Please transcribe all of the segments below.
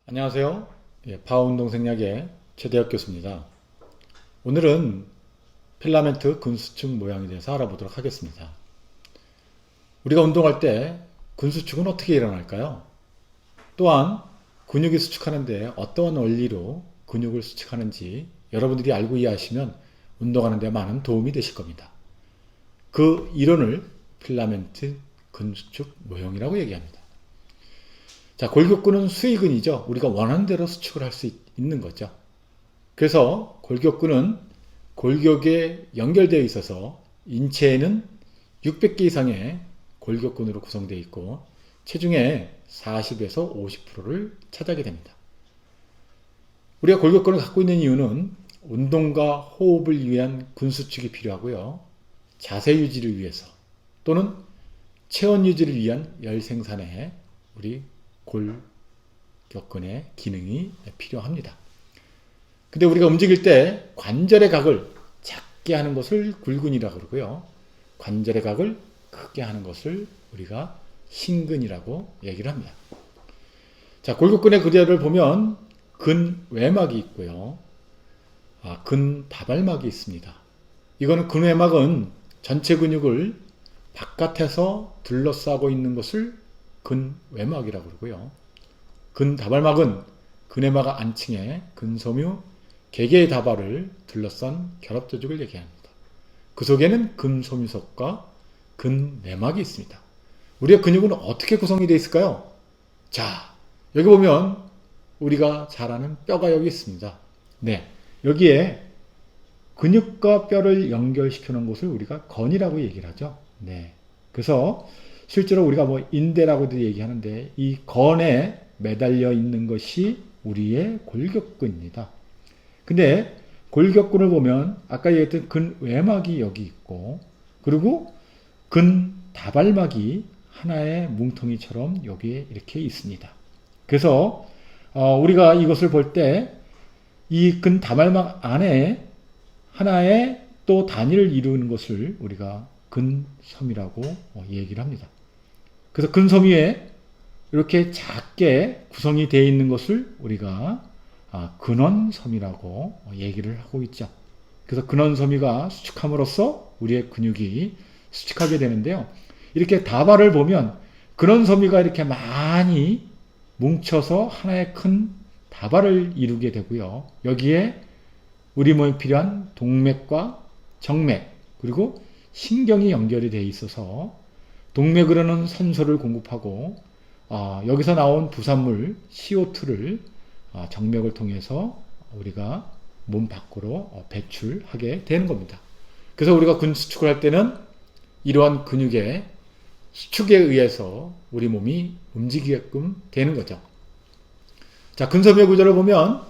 안녕하세요. 바운동생략의 최대혁 교수입니다. 오늘은 필라멘트 근수축 모양에 대해서 알아보도록 하겠습니다. 우리가 운동할 때 근수축은 어떻게 일어날까요? 또한 근육이 수축하는데 어떠한 원리로 근육을 수축하는지 여러분들이 알고 이해하시면 운동하는 데 많은 도움이 되실 겁니다. 그 이론을 필라멘트 근수축 모형이라고 얘기합니다. 자, 골격근은 수익근이죠. 우리가 원하는 대로 수축을 할 수 있는 거죠. 그래서 골격근은 골격에 연결되어 있어서 인체에는 600개 이상의 골격근으로 구성되어 있고 체중의 40에서 50%를 차지하게 됩니다. 우리가 골격근을 갖고 있는 이유는 운동과 호흡을 위한 근수축이 필요하고요. 자세 유지를 위해서 또는 체온 유지를 위한 열 생산에 우리 골격근의 기능이 필요합니다. 근데 우리가 움직일 때 관절의 각을 작게 하는 것을 굴근이라고 그러고요. 관절의 각을 크게 하는 것을 우리가 신근이라고 얘기를 합니다. 자, 골격근의 그대를 보면 근외막이 있고요. 근다발막이 있습니다. 이거는 근외막은 전체 근육을 바깥에서 둘러싸고 있는 것을 근외막이라고 그러고요. 근다발막은 근외막 안층에 근섬유, 개개의 다발을 둘러싼 결합조직을 얘기합니다. 그 속에는 근섬유석과 근내막이 있습니다. 우리의 근육은 어떻게 구성이 되어 있을까요? 자, 여기 보면 우리가 잘 아는 뼈가 여기 있습니다. 네, 여기에 근육과 뼈를 연결시켜 놓은 곳을 우리가 건이라고 얘기를 하죠. 네, 그래서 실제로 우리가 뭐 인대라고도 얘기하는데 이 건에 매달려 있는 것이 우리의 골격근입니다. 근데 골격근을 보면 아까 얘기했던 근외막이 여기 있고 그리고 근다발막이 하나의 뭉텅이처럼 여기에 이렇게 있습니다. 그래서 우리가 이것을 볼 때 이 근다발막 안에 하나의 또 단위를 이루는 것을 우리가 근섬이라고 얘기를 합니다. 그래서 근섬유에 이렇게 작게 구성이 되어 있는 것을 우리가 근원섬이라고 얘기를 하고 있죠. 그래서 근원섬유가 수축함으로써 우리의 근육이 수축하게 되는데요. 이렇게 다발을 보면 근원섬유가 이렇게 많이 뭉쳐서 하나의 큰 다발을 이루게 되고요. 여기에 우리 몸에 필요한 동맥과 정맥 그리고 신경이 연결이 되어 있어서 동맥으로는 산소를 공급하고 여기서 나온 부산물 CO2를 정맥을 통해서 우리가 몸 밖으로 배출하게 되는 겁니다. 그래서 우리가 근수축을 할 때는 이러한 근육의 수축에 의해서 우리 몸이 움직이게끔 되는 거죠. 자, 근섬유 구조를 보면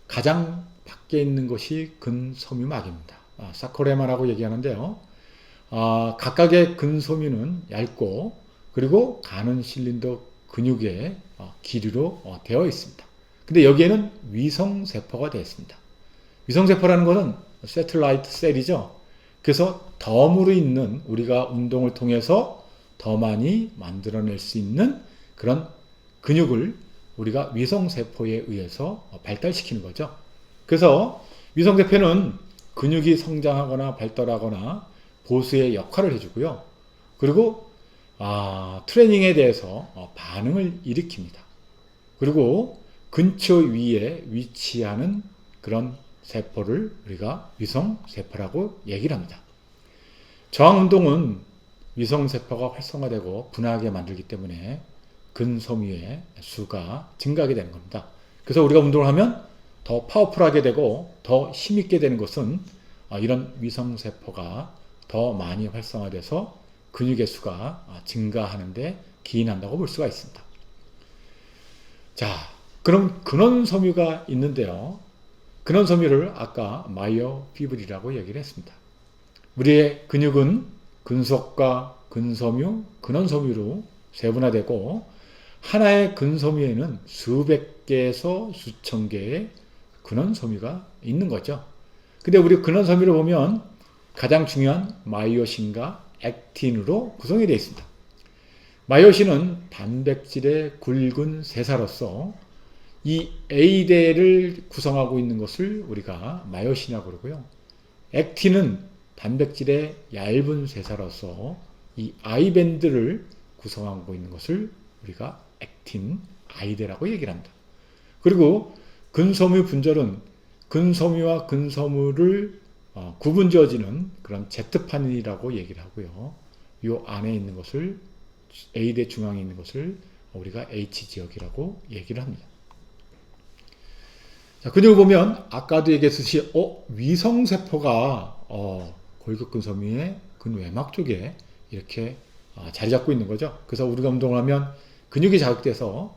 가장 밖에 있는 것이 근섬유막입니다. 사코레마라고 얘기하는데요. 각각의 근섬유는 얇고 그리고 가는 실린더 근육의 기류로 되어 있습니다. 근데 여기에는 위성세포가 되어 있습니다. 위성세포라는 것은 세틀라이트 셀이죠. 그래서 덤으로 있는 우리가 운동을 통해서 더 많이 만들어낼 수 있는 그런 근육을 우리가 위성세포에 의해서 발달시키는 거죠. 그래서 위성세포는 근육이 성장하거나 발달하거나 보수의 역할을 해주고요. 그리고 트레이닝에 대해서 반응을 일으킵니다. 그리고 근처 위에 위치하는 그런 세포를 우리가 위성세포라고 얘기를 합니다. 저항운동은 위성세포가 활성화되고 분화하게 만들기 때문에 근섬유의 수가 증가하게 되는 겁니다. 그래서 우리가 운동을 하면 더 파워풀하게 되고 더 힘있게 되는 것은 이런 위성세포가 더 많이 활성화돼서 근육의 수가 증가하는데 기인한다고 볼 수가 있습니다. 자, 그럼 근원섬유가 있는데요. 근원섬유를 아까 마이오피브릴이라고 얘기를 했습니다. 우리의 근육은 근속과 근섬유, 근원섬유로 세분화되고 하나의 근섬유에는 수백 개에서 수천 개의 근원섬유가 있는 거죠. 근데 우리 근원섬유를 보면 가장 중요한 마이오신과 액틴으로 구성이 되어 있습니다. 마이오신은 단백질의 굵은 세사로서 이 A대를 구성하고 있는 것을 우리가 마요신이라고 그러고요. 액틴은 단백질의 얇은 쇠사로서 이 I밴드를 구성하고 있는 것을 우리가 액틴 I대라고 얘기를 합니다. 그리고 근섬유 분절은 근섬유와 근섬유를 구분지어지는 그런 Z판이라고 얘기를 하고요. 이 안에 있는 것을 A대 중앙에 있는 것을 우리가 H지역이라고 얘기를 합니다. 자, 근육을 보면 아까도 얘기했듯이 위성세포가 골격근섬유의 근외막 쪽에 이렇게 자리 잡고 있는 거죠. 그래서 우리가 운동을 하면 근육이 자극돼서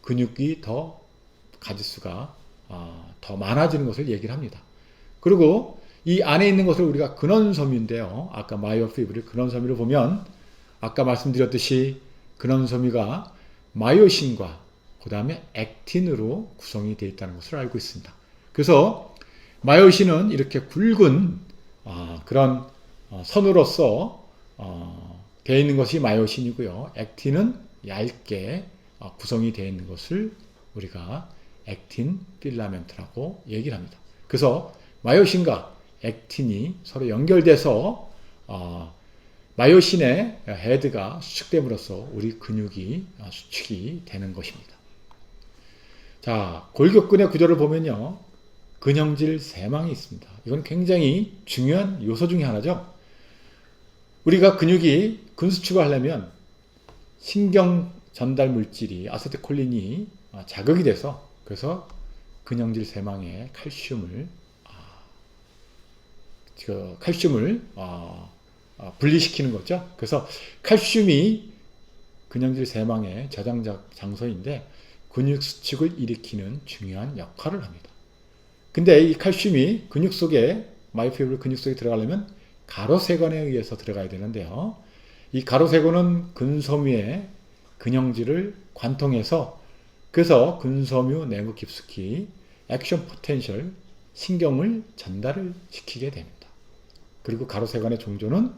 근육이 더 가짓수가 더 많아지는 것을 얘기를 합니다. 그리고 이 안에 있는 것을 우리가 근원섬유인데요. 아까 마이오피브릴 근원섬유를 보면 아까 말씀드렸듯이 근원섬유가 마이오신과 그 다음에 액틴으로 구성이 되어 있다는 것을 알고 있습니다. 그래서 마이오신은 이렇게 굵은 그런 선으로서 되어 있는 것이 마이오신이고요. 액틴은 얇게 구성이 되어 있는 것을 우리가 액틴 필라멘트라고 얘기를 합니다. 그래서 마이오신과 액틴이 서로 연결돼서 마이오신의 헤드가 수축됨으로써 우리 근육이 수축이 되는 것입니다. 자, 골격근의 구조를 보면요. 근형질 세망이 있습니다. 이건 굉장히 중요한 요소 중에 하나죠. 우리가 근육이 근수축을 하려면 신경 전달 물질이 아세틸콜린이 자극이 돼서 그래서 근형질 세망에 칼슘을 분리시키는 거죠. 그래서 칼슘이 근형질 세망의 저장작 장소인데 근육 수축을 일으키는 중요한 역할을 합니다. 근데 이 칼슘이 근육 속에 마이오피브릴 근육 속에 들어가려면 가로세건에 의해서 들어가야 되는데요. 이 가로세건은 근섬유의 근형질을 관통해서 그래서 근섬유 내부 깊숙이 액션 포텐셜 신경을 전달을 시키게 됩니다. 그리고 가로세건의 종조는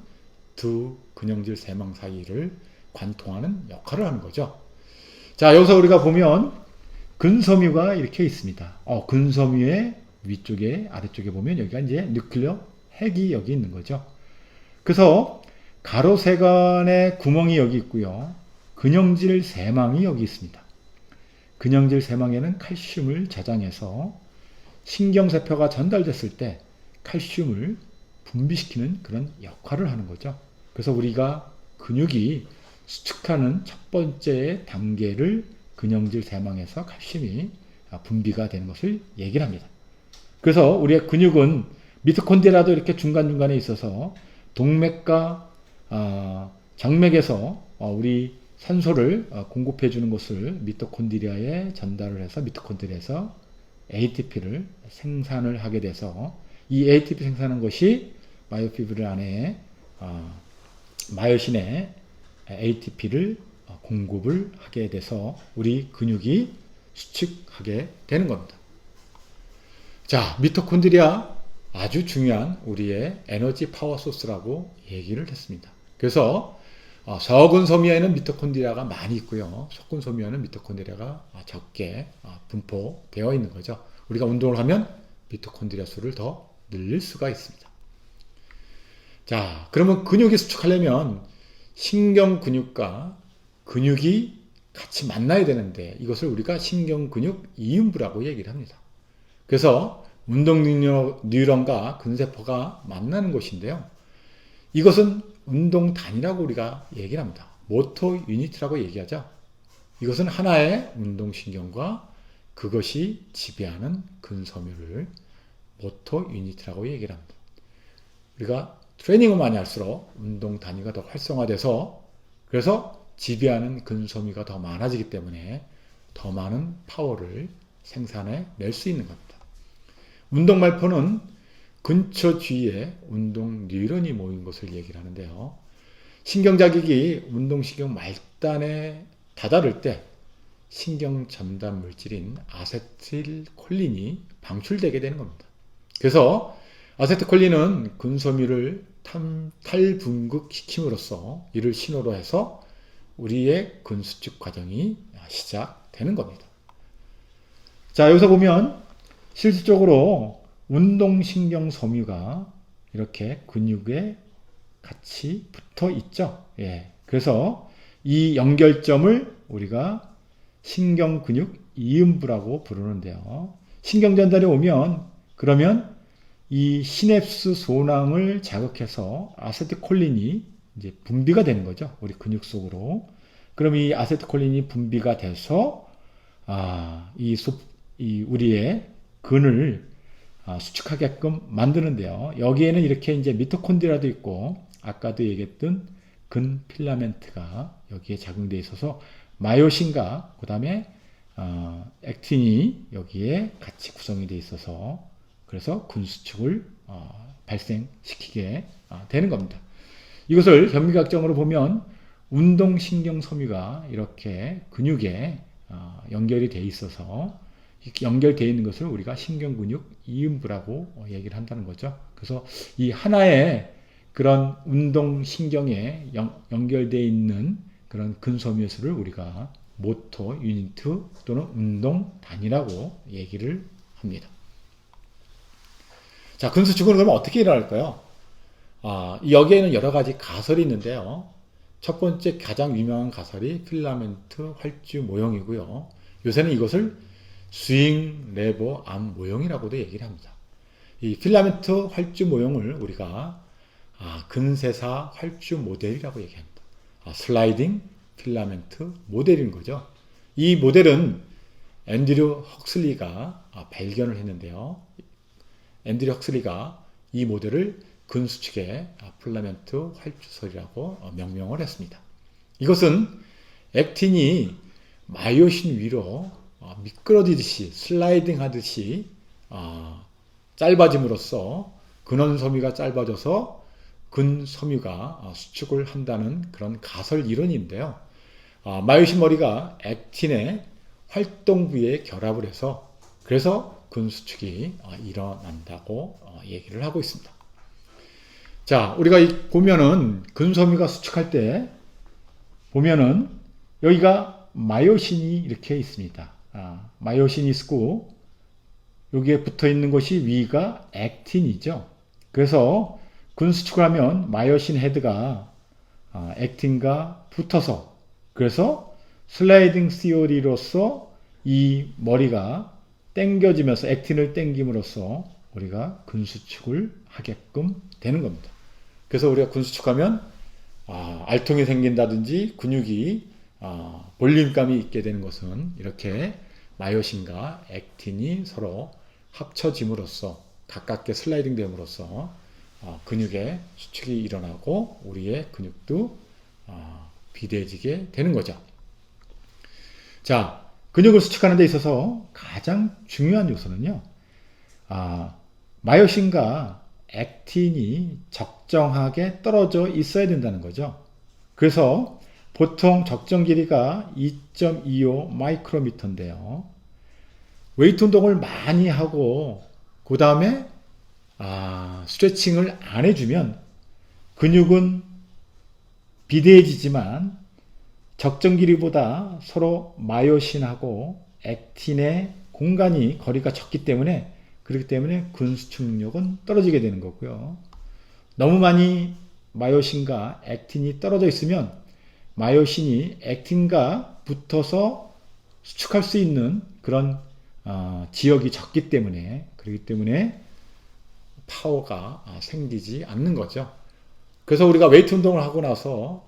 두 근형질 세망 사이를 관통하는 역할을 하는 거죠. 자, 여기서 우리가 보면 근섬유가 이렇게 있습니다. 근섬유의 위쪽에 아래쪽에 보면 여기가 이제 뉴클리어 핵이 여기 있는 거죠. 그래서 가로세건의 구멍이 여기 있고요. 근형질 세망이 여기 있습니다. 근형질 세망에는 칼슘을 저장해서 신경세포가 전달됐을 때 칼슘을 분비시키는 그런 역할을 하는 거죠. 그래서 우리가 근육이 수축하는 첫 번째 단계를 근형질 세망에서 칼슘이 분비가 되는 것을 얘기를 합니다. 그래서 우리의 근육은 미토콘드리아도 이렇게 중간중간에 있어서 동맥과 정맥에서 우리 산소를 공급해 주는 것을 미토콘드리아에 전달을 해서 미토콘드리아에서 ATP를 생산을 하게 돼서 이 ATP 생산하는 것이 마이오피브릴 안에 마요신에 ATP를 공급을 하게 돼서 우리 근육이 수축하게 되는 겁니다. 자, 미토콘드리아 아주 중요한 우리의 에너지 파워 소스라고 얘기를 했습니다. 그래서 서근섬유에는 미토콘드리아가 많이 있고요. 속근섬유에는 미토콘드리아가 적게 분포되어 있는 거죠. 우리가 운동을 하면 미토콘드리아 수를 더 늘릴 수가 있습니다. 자, 그러면 근육이 수축하려면 신경 근육과 근육이 같이 만나야 되는데 이것을 우리가 신경 근육 이음부라고 얘기를 합니다. 그래서 운동 뉴런과 근세포가 만나는 곳인데요. 이것은 운동단이라고 우리가 얘기를 합니다. 모터 유니트라고 얘기하죠. 이것은 하나의 운동신경과 그것이 지배하는 근섬유를 모터 유니트라고 얘기를 합니다. 우리가 트레이닝을 많이 할수록 운동 단위가 더 활성화돼서 그래서 지배하는 근섬유가 더 많아지기 때문에 더 많은 파워를 생산해 낼 수 있는 겁니다. 운동 말포는 근처 주위에 운동 뉴런이 모인 것을 얘기를 하는데요. 신경자극이 운동신경 말단에 다다를 때 신경 전달 물질인 아세틸콜린이 방출되게 되는 겁니다. 그래서 아세틸콜린은 근섬유를 탈분극시킴으로써 이를 신호로 해서 우리의 근수축 과정이 시작되는 겁니다. 자, 여기서 보면 실질적으로 운동신경 섬유가 이렇게 근육에 같이 붙어 있죠. 예. 그래서 이 연결점을 우리가 신경근육 이음부라고 부르는데요. 신경전달이 오면 그러면 이 시냅스 소낭을 자극해서 아세트콜린이 이제 분비가 되는 거죠. 우리 근육 속으로. 그럼 이 아세트콜린이 분비가 돼서 이 우리의 근을 수축하게끔 만드는데요. 여기에는 이렇게 이제 미토콘드리아도 있고 아까도 얘기했던 근 필라멘트가 여기에 작용되어 있어서 마요신과 그 다음에 액틴이 여기에 같이 구성이 되어 있어서 그래서 근 수축을 발생시키게 되는 겁니다. 이것을 현미학적으로 보면 운동신경 섬유가 이렇게 근육에 연결이 되어 있어서 연결되어 있는 것을 우리가 신경근육 이음부라고 얘기를 한다는 거죠. 그래서 이 하나의 그런 운동신경에 연결되어 있는 그런 근섬유수를 우리가 모터 유니트 또는 운동 단위라고 얘기를 합니다. 자, 근수축은 그러면 어떻게 일어날까요? 여기에는 여러 가지 가설이 있는데요. 첫 번째 가장 유명한 가설이 필라멘트 활주 모형이고요. 요새는 이것을 스윙 레버 암 모형이라고도 얘기를 합니다. 이 필라멘트 활주 모형을 우리가 근세사 활주 모델이라고 얘기합니다. 슬라이딩 필라멘트 모델인 거죠. 이 모델은 앤드류 헉슬리가 발견을 했는데요. 앤드류 헉슬리가 이 모델을 근수축의 필라멘트 활주설이라고 명명을 했습니다. 이것은 액틴이 마이오신 위로 미끄러지듯이 슬라이딩 하듯이 짧아짐으로써 근원섬유가 짧아져서 근섬유가 수축을 한다는 그런 가설 이론인데요. 마이오신 머리가 액틴의 활동 부위에 결합을 해서 그래서 근수축이 일어난다고 얘기를 하고 있습니다. 자, 우리가 보면은 근섬유가 수축할 때 보면은 여기가 마이오신이 이렇게 있습니다. 마이오신이 있고 여기에 붙어 있는 것이 위가 액틴이죠. 그래서 근수축을 하면 마이오신 헤드가 액틴과 붙어서 그래서 슬라이딩 시오리로서 이 머리가 당겨지면서 액틴을 당김으로써 우리가 근수축을 하게끔 되는 겁니다. 그래서 우리가 근수축하면 알통이 생긴다든지 근육이 볼륨감이 있게 되는 것은 이렇게 마이오신과 액틴이 서로 합쳐짐으로써 가깝게 슬라이딩 됨으로써 근육의 수축이 일어나고 우리의 근육도 비대해지게 되는 거죠. 자, 근육을 수축하는 데 있어서 가장 중요한 요소는요. 마이오신과 액틴이 적정하게 떨어져 있어야 된다는 거죠. 그래서 보통 적정 길이가 2.25 마이크로미터인데요. 웨이트 운동을 많이 하고 그 다음에 스트레칭을 안 해주면 근육은 비대해지지만 적정 길이보다 서로 마이오신하고 액틴의 공간이 거리가 적기 때문에 그렇기 때문에 근수축력은 떨어지게 되는 거고요. 너무 많이 마이오신과 액틴이 떨어져 있으면 마이오신이 액틴과 붙어서 수축할 수 있는 그런 지역이 적기 때문에 그렇기 때문에 파워가 생기지 않는 거죠. 그래서 우리가 웨이트 운동을 하고 나서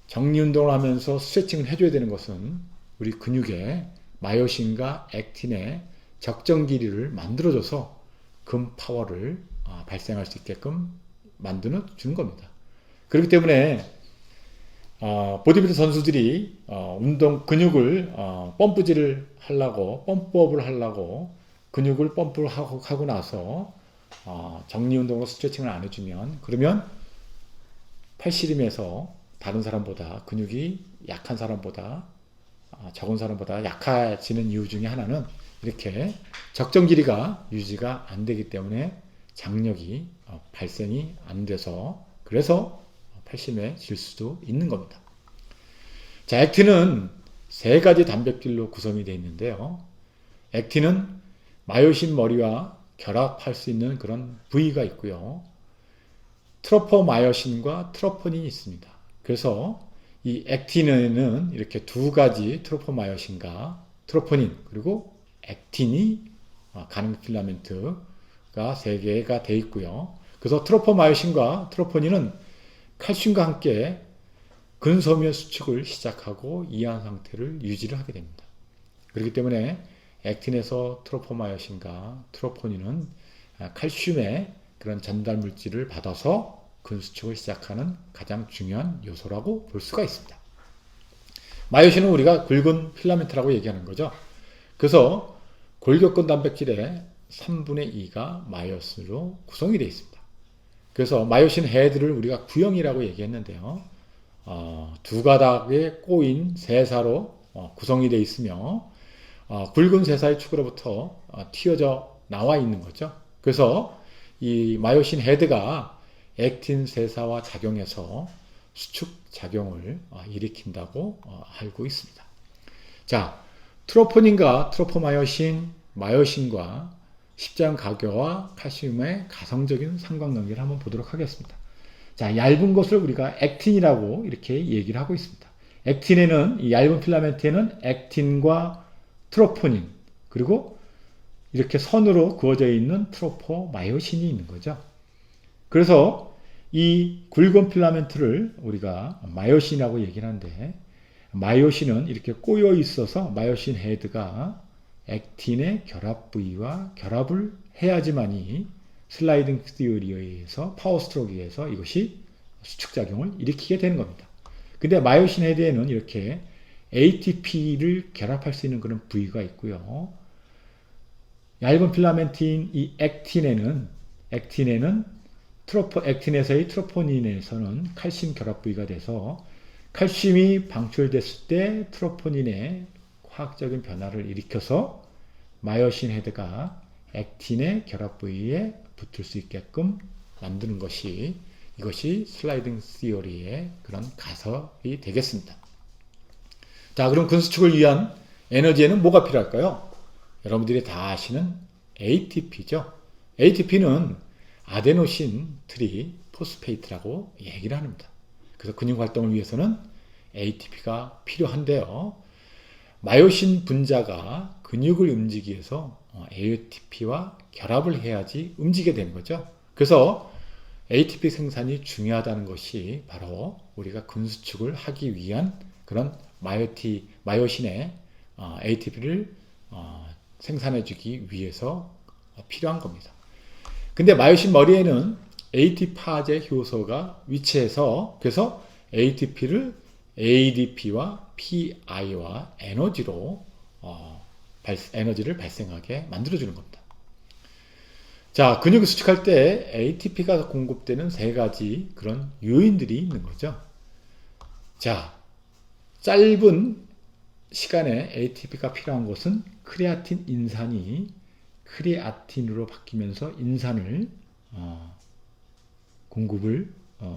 정리 운동을 하면서 스트레칭을 해줘야 되는 것은 우리 근육에 마이오신과 액틴의 적정 길이를 만들어줘서 근 파워를 발생할 수 있게끔 만들어 주는 겁니다. 그렇기 때문에 보디빌더 선수들이 운동 근육을 펌프질을 하려고 펌프업을 하려고 근육을 펌프를 하고 나서 정리 운동으로 스트레칭을 안 해주면 그러면 팔씨름에서 다른 사람보다 근육이 약한 사람보다 적은 사람보다 약해지는 이유 중에 하나는 이렇게 적정 길이가 유지가 안 되기 때문에 장력이 발생이 안 돼서 그래서 팔씨름에 질 수도 있는 겁니다. 자, 액틴은 세 가지 단백질로 구성이 되어 있는데요. 액틴은 마요신 머리와 결합할 수 있는 그런 부위가 있고요. 트로포마요신과 트로포닌이 있습니다. 그래서 이 액틴에는 이렇게 두 가지 트로포마요신과 트로포닌 그리고 액틴이 가는 필라멘트가 세 개가 되어 있고요. 그래서 트로포마요신과 트로포닌은 칼슘과 함께 근섬유 수축을 시작하고 이완 상태를 유지를 하게 됩니다. 그렇기 때문에 액틴에서 트로포마요신과 트로포닌은 칼슘의 그런 전달 물질을 받아서 근수축을 시작하는 가장 중요한 요소라고 볼 수가 있습니다. 마요신은 우리가 굵은 필라멘트라고 얘기하는 거죠. 그래서 골격근 단백질의 3분의 2가 마요신으로 구성이 되어 있습니다. 그래서 마요신 헤드를 우리가 구형이라고 얘기했는데요. 두 가닥에 꼬인 세사로 구성이 되어 있으며 굵은 세사의 축으로부터 튀어져 나와 있는 거죠. 그래서 이 마요신 헤드가 액틴 세사와 작용해서 수축 작용을 일으킨다고 알고 있습니다. 자, 트로포닌과 트로포마요신, 마요신과 십자가교와 칼슘의 가성적인 상관관계를 한번 보도록 하겠습니다. 자, 얇은 것을 우리가 액틴이라고 이렇게 얘기를 하고 있습니다. 액틴에는, 이 얇은 필라멘트에는 액틴과 트로포닌, 그리고 이렇게 선으로 그어져 있는 트로포마요신이 있는 거죠. 그래서 이 굵은 필라멘트를 우리가 마요신이라고 얘기를 하는데, 마요신은 이렇게 꼬여 있어서 마요신 헤드가 액틴의 결합 부위와 결합을 해야지만이 슬라이딩 스티어리에 의해서 파워 스트로크에 의해서 이것이 수축작용을 일으키게 되는 겁니다. 근데 마요신 헤드에는 이렇게 ATP를 결합할 수 있는 그런 부위가 있고요. 얇은 필라멘트인 이 액틴에서의 트로포닌에서는 칼슘 결합 부위가 돼서 칼슘이 방출됐을 때 트로포닌의 화학적인 변화를 일으켜서 마요신 헤드가 액틴의 결합 부위에 붙을 수 있게끔 만드는 것이 이것이 슬라이딩 시어리의 그런 가설이 되겠습니다. 자, 그럼 근수축을 위한 에너지에는 뭐가 필요할까요? 여러분들이 다 아시는 ATP죠. ATP는 아데노신 트리 포스페이트라고 얘기를 합니다. 그래서 근육 활동을 위해서는 ATP가 필요한데요. 마요신 분자가 근육을 움직이기 위해서 ATP와 결합을 해야지 움직이게 되는 거죠. 그래서 ATP 생산이 중요하다는 것이 바로 우리가 근수축을 하기 위한 그런 마요신의 ATP를 생산해주기 위해서 필요한 겁니다. 근데 마요신 머리에는 ATPase 효소가 위치해서 그래서 ATP를 ADP와 PI와 에너지를 발생하게 만들어주는 겁니다. 자, 근육을 수축할 때 ATP가 공급되는 세 가지 그런 요인들이 있는 거죠. 자, 짧은 시간에 ATP가 필요한 것은 크레아틴 인산이 크레아틴으로 바뀌면서 인산을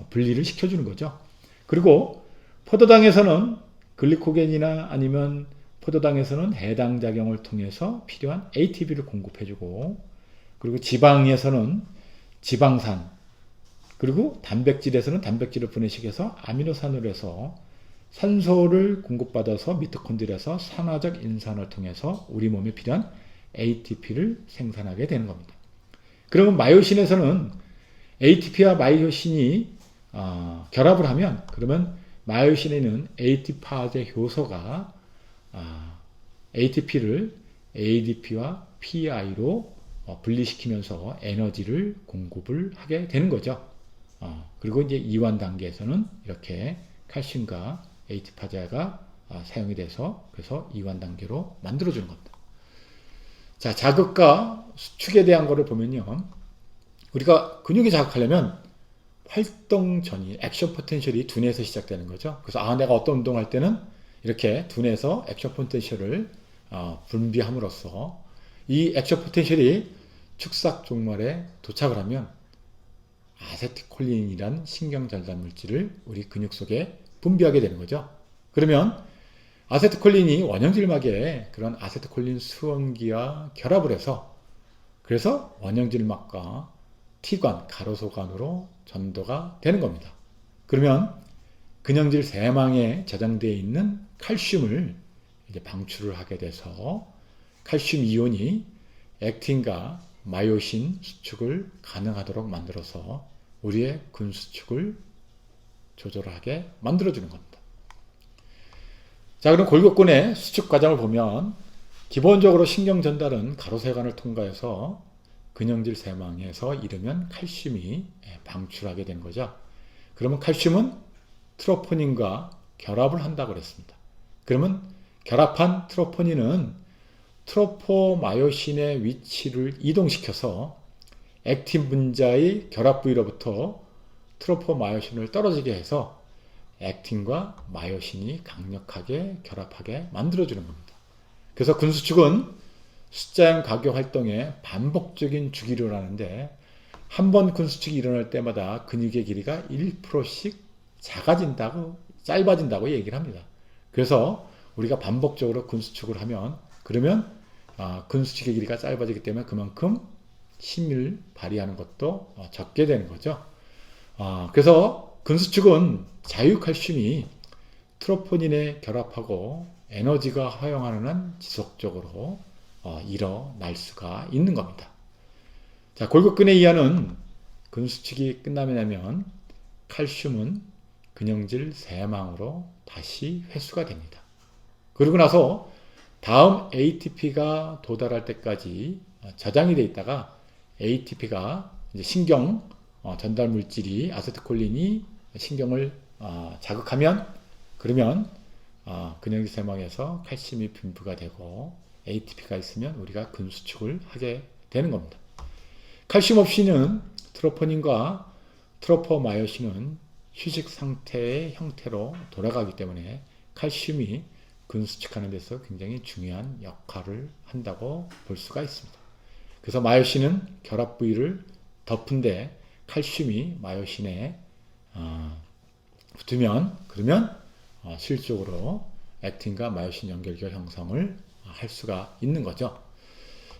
분리를 시켜주는 거죠. 그리고 포도당에서는 글리코겐이나 아니면 포도당에서는 해당 작용을 통해서 필요한 ATP를 공급해주고, 그리고 지방에서는 지방산, 그리고 단백질에서는 단백질을 분해시켜서 아미노산으로 해서 산소를 공급받아서 미토콘드리아에서 산화적 인산을 통해서 우리 몸에 필요한 ATP를 생산하게 되는 겁니다. 그러면 마요신에서는 ATP와 마요신이 결합을 하면, 그러면 마요신에는 ATPase 효소가 ATP를 ADP와 PI로 분리시키면서 에너지를 공급을 하게 되는 거죠. 그리고 이제 이완 단계에서는 이렇게 칼슘과 ATPase가 사용이 돼서 그래서 이완 단계로 만들어주는 겁니다. 자, 자극과 수축에 대한 거를 보면요. 우리가 근육이 자극하려면 활동 전이 액션 포텐셜이 두뇌에서 시작되는 거죠. 그래서 내가 어떤 운동할 때는 이렇게 두뇌에서 액션 포텐셜을 분비함으로써 이 액션 포텐셜이 축삭 종말에 도착을 하면 아세틸콜린이란 신경 전달 물질을 우리 근육 속에 분비하게 되는 거죠. 그러면 아세트콜린이 원형질막에 그런 아세트콜린 수은기와 결합을 해서 그래서 원형질막과 T관, 가로소관으로 전도가 되는 겁니다. 그러면 근형질 세망에 저장되어 있는 칼슘을 이제 방출을 하게 돼서 칼슘 이온이 액틴과 마요신 수축을 가능하도록 만들어서 우리의 근 수축을 조절하게 만들어주는 겁니다. 자, 그럼 골격근의 수축 과정을 보면 기본적으로 신경 전달은 가로세관을 통과해서 근형질 세망에서 이르면 칼슘이 방출하게 된 거죠. 그러면 칼슘은 트로포닌과 결합을 한다고 그랬습니다. 그러면 결합한 트로포닌은 트로포마요신의 위치를 이동시켜서 액틴 분자의 결합 부위로부터 트로포마요신을 떨어지게 해서 액틴과 마요신이 강력하게 결합하게 만들어주는 겁니다. 그래서 근수축은 숫자형 가교 활동의 반복적인 주기를 하는데 한 번 근수축이 일어날 때마다 근육의 길이가 1%씩 작아진다고 짧아진다고 얘기를 합니다. 그래서 우리가 반복적으로 근수축을 하면 그러면 근수축의 길이가 짧아지기 때문에 그만큼 힘을 발휘하는 것도 적게 되는 거죠. 그래서 근수축은 자유칼슘이 트로포닌에 결합하고 에너지가 허용하는 한 지속적으로 일어날 수가 있는 겁니다. 자, 골격근의 이하는 근수축이 끝나면 칼슘은 근형질 세망으로 다시 회수가 됩니다. 그러고 나서 다음 ATP가 도달할 때까지 저장이 되어 있다가 ATP가 이제 신경 전달 물질이 아세트콜린이 신경을 자극하면 그러면 근형질 세망에서 칼슘이 분비가 되고 ATP가 있으면 우리가 근수축을 하게 되는 겁니다. 칼슘 없이는 트로포닌과 트로포마요신은 휴식 상태의 형태로 돌아가기 때문에 칼슘이 근수축하는 데서 굉장히 중요한 역할을 한다고 볼 수가 있습니다. 그래서 마요신은 결합 부위를 덮은데 칼슘이 마요신에 붙으면 그러면 실질적으로 액틴과 마요신 연결결 형성을 할 수가 있는 거죠.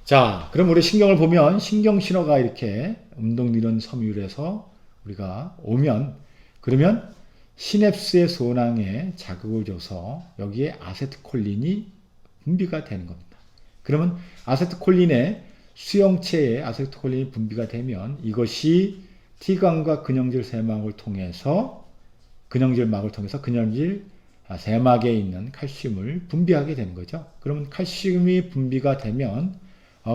자, 그럼 우리 신경을 보면 신경 신호가 이렇게 운동이론 섬유율에서 우리가 오면 그러면 시냅스의 소낭에 자극을 줘서 여기에 아세트콜린이 분비가 되는 겁니다. 그러면 아세트콜린의 수용체에 아세트콜린이 분비가 되면 이것이 T관과 근형질 세막을 통해서 근형질 세막에 있는 칼슘을 분비하게 되는 거죠. 그러면 칼슘이 분비가 되면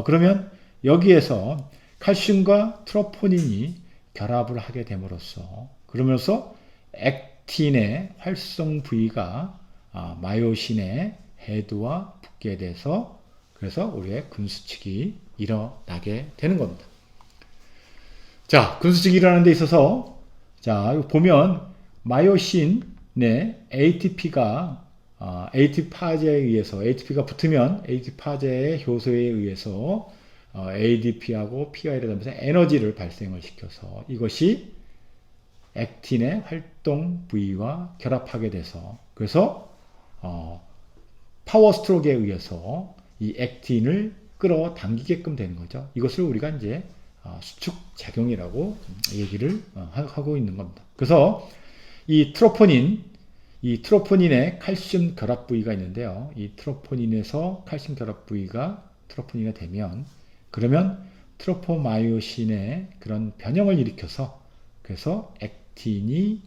그러면 여기에서 칼슘과 트로포닌이 결합을 하게 됨으로써 그러면서 액틴의 활성 부위가 마요신의 헤드와 붙게 돼서 그래서 우리의 근수축이 일어나게 되는 겁니다. 자, 근수축이 일어나는 데 있어서 자, 여기 보면 마요신의 ATP가 ATP 파제에 의해서 ATP가 붙으면 ATP 파제의 효소에 의해서 ADP하고 PI를 하면서 에너지를 발생을 시켜서 이것이 액틴의 활동 부위와 결합하게 돼서 그래서 파워 스트로크에 의해서 이 액틴을 끌어당기게끔 되는 거죠. 이것을 우리가 이제 수축 작용이라고 얘기를 하고 있는 겁니다. 그래서 이 트로포닌의 칼슘 결합 부위가 있는데요. 이 트로포닌에서 칼슘 결합 부위가 트로포닌이 되면 그러면 트로포마요신의 그런 변형을 일으켜서 그래서 액틴이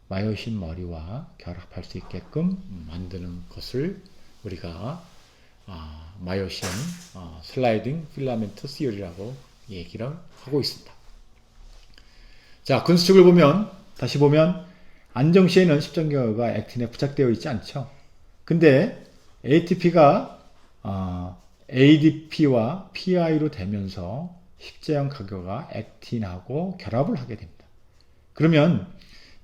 마요신 머리와 결합할 수 있게끔 만드는 것을 우리가 마요신 슬라이딩 필라멘트 시어리라고 얘기를 하고 있습니다. 자, 근수축을 보면 다시 보면 안정시에는 십전기가 액틴에 부착되어 있지 않죠. 근데 ATP가 ADP와 PI로 되면서 십제형 가교가 액틴하고 결합을 하게 됩니다. 그러면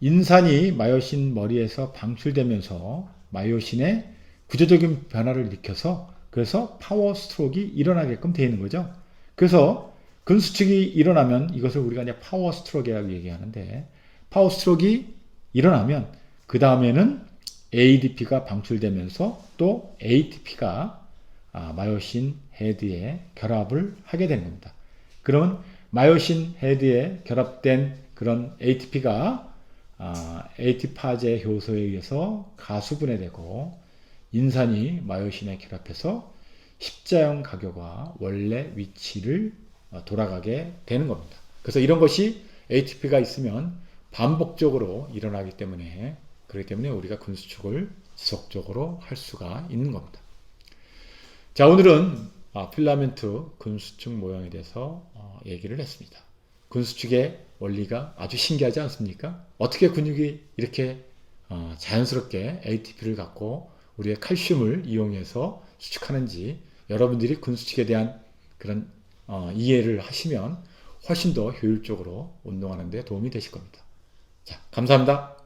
인산이 마요신 머리에서 방출되면서 마요신의 구조적인 변화를 일으켜서 그래서 파워 스트로크가 일어나게끔 되어 있는 거죠. 그래서 근수축이 일어나면 이것을 우리가 이제 파워 스트로크라고 얘기하는데 파워 스트로크가 일어나면 그 다음에는 ADP가 방출되면서 또 ATP가 마요신 헤드에 결합을 하게 되는 겁니다. 그러면 마요신 헤드에 결합된 그런 ATP가 AT파제 효소에 의해서 가수분해되고 인산이 마요신에 결합해서 십자형 가교가 원래 위치를 돌아가게 되는 겁니다. 그래서 이런 것이 ATP가 있으면 반복적으로 일어나기 때문에 그렇기 때문에 우리가 근수축을 지속적으로 할 수가 있는 겁니다. 자, 오늘은 필라멘트 근수축 모형에 대해서 얘기를 했습니다. 근수축의 원리가 아주 신기하지 않습니까? 어떻게 근육이 이렇게 자연스럽게 ATP를 갖고 우리의 칼슘을 이용해서 수축하는지 여러분들이 근수축에 대한 그런 이해를 하시면 훨씬 더 효율적으로 운동하는 데 도움이 되실 겁니다. 자, 감사합니다.